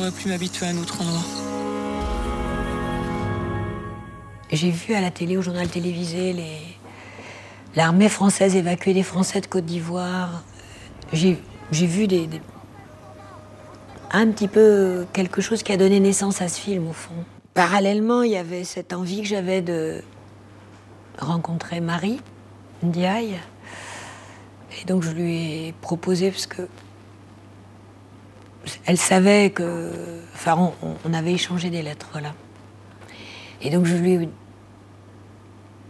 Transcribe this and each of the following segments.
pourrais plus m'habituer à un autre endroit. J'ai vu à la télé, au journal télévisé, l'armée française évacuer des Français de Côte d'Ivoire. J'ai vu un petit peu quelque chose qui a donné naissance à ce film, au fond. Parallèlement, il y avait cette envie que j'avais de rencontrer Marie Ndiaye. Et donc je lui ai proposé, parce que elle savait que... Enfin, on avait échangé des lettres, voilà. Et donc je lui ai...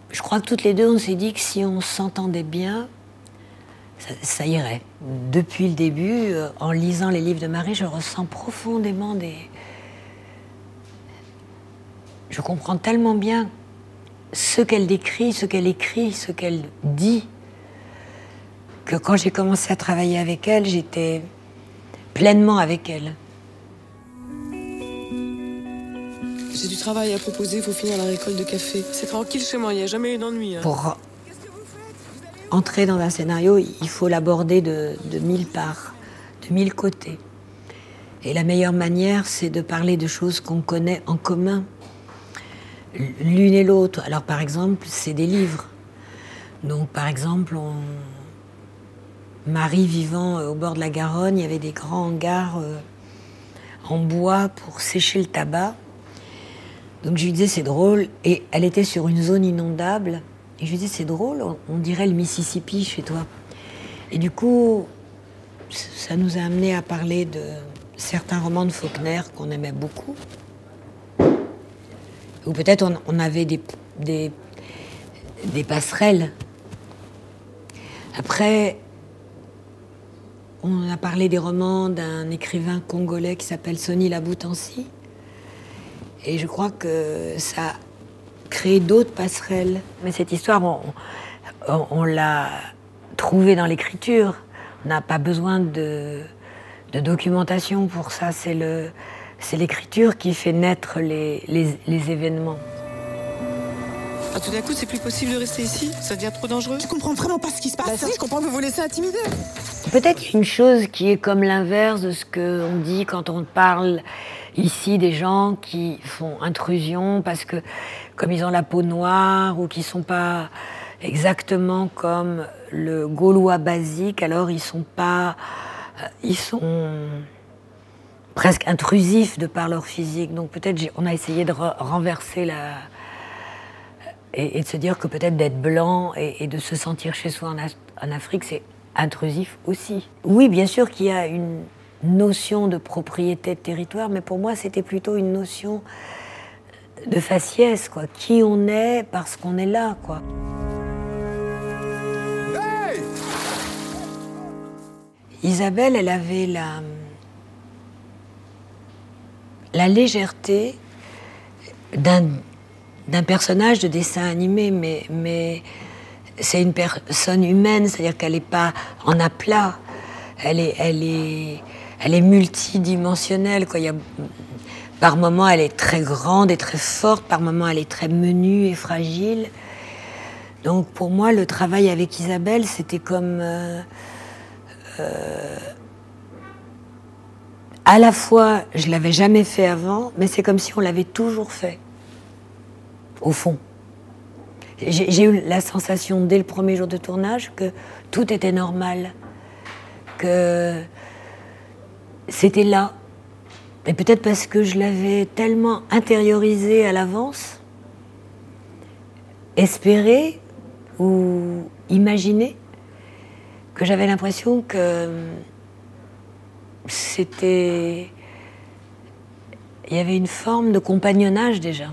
Je crois que toutes les deux, on s'est dit que si on s'entendait bien, ça irait. Depuis le début, en lisant les livres de Marie, je ressens profondément des... Je comprends tellement bien ce qu'elle décrit, ce qu'elle écrit, ce qu'elle dit, que quand j'ai commencé à travailler avec elle, j'étais pleinement avec elle. J'ai du travail à proposer, il faut finir la récolte de café. C'est tranquille chez moi, il n'y a jamais eu d'ennui. Hein. Pour entrer dans un scénario, il faut l'aborder de 1000 parts, de 1000 côtés. Et la meilleure manière, c'est de parler de choses qu'on connaît en commun, l'une et l'autre. Alors par exemple, c'est des livres. Donc par exemple, Marie vivant au bord de la Garonne, il y avait des grands hangars en bois pour sécher le tabac. Donc je lui disais, c'est drôle. Et elle était sur une zone inondable. Et je lui disais, c'est drôle, on dirait le Mississippi chez toi. Et du coup, ça nous a amené à parler de certains romans de Faulkner qu'on aimait beaucoup. Ou peut-être on avait des passerelles. Après, on a parlé des romans d'un écrivain congolais qui s'appelle Sony Laboutansi. Et je crois que ça a créé d'autres passerelles. Mais cette histoire, on l'a trouvée dans l'écriture. On n'a pas besoin de documentation pour ça. C'est l'écriture qui fait naître les événements. Ah, tout d'un coup, c'est plus possible de rester ici? Ça devient trop dangereux? Tu comprends vraiment pas ce qui se passe? Bah si, je comprends que vous vous laissez intimider. Peut-être une chose qui est comme l'inverse de ce qu'on dit quand on parle ici des gens qui font intrusion parce que, comme ils ont la peau noire ou qui sont pas exactement comme le Gaulois basique, alors ils sont presque intrusifs de par leur physique. Donc peut-être on a essayé de renverser et de se dire que peut-être d'être blanc et de se sentir chez soi en Afrique, c'est intrusif aussi. Oui, bien sûr qu'il y a une notion de propriété de territoire, mais pour moi, c'était plutôt une notion de faciès, quoi. Qui on est parce qu'on est là, quoi. Hey! Isabelle, elle avait la légèreté d'un personnage de dessin animé, mais c'est une personne humaine, c'est-à-dire qu'elle n'est pas en aplat, elle est multidimensionnelle, quoi. Par moments, elle est très grande et très forte, par moments, elle est très menue et fragile. Donc pour moi, le travail avec Isabelle, c'était comme... à la fois, je ne l'avais jamais fait avant, mais c'est comme si on l'avait toujours fait, au fond. J'ai eu la sensation, dès le premier jour de tournage, que tout était normal, que c'était là. Et peut-être parce que je l'avais tellement intériorisé à l'avance, espéré ou imaginé, que j'avais l'impression que c'était... Il y avait une forme de compagnonnage déjà.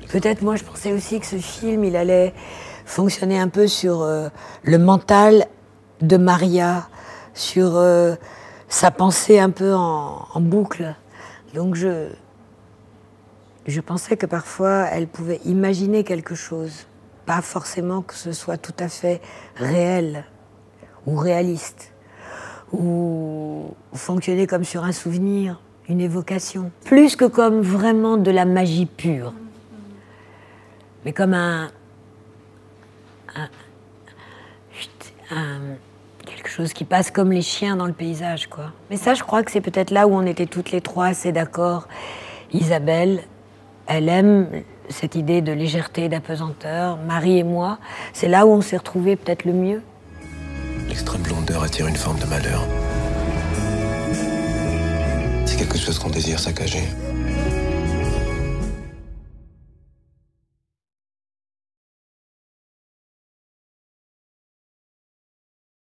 Peut-être, moi, je pensais aussi que ce film, il allait fonctionner un peu sur le mental de Maria, sur sa pensée un peu en boucle. Donc je pensais que parfois, elle pouvait imaginer quelque chose, pas forcément que ce soit tout à fait réel ou réaliste, ou fonctionner comme sur un souvenir, une évocation, plus que comme vraiment de la magie pure. Mais comme quelque chose qui passe comme les chiens dans le paysage, quoi. Mais ça, je crois que c'est peut-être là où on était toutes les trois assez d'accord. Isabelle, elle aime cette idée de légèreté, d'apesanteur. Marie et moi, c'est là où on s'est retrouvés peut-être le mieux. L'extrême blondeur attire une forme de malheur. C'est quelque chose qu'on désire saccager.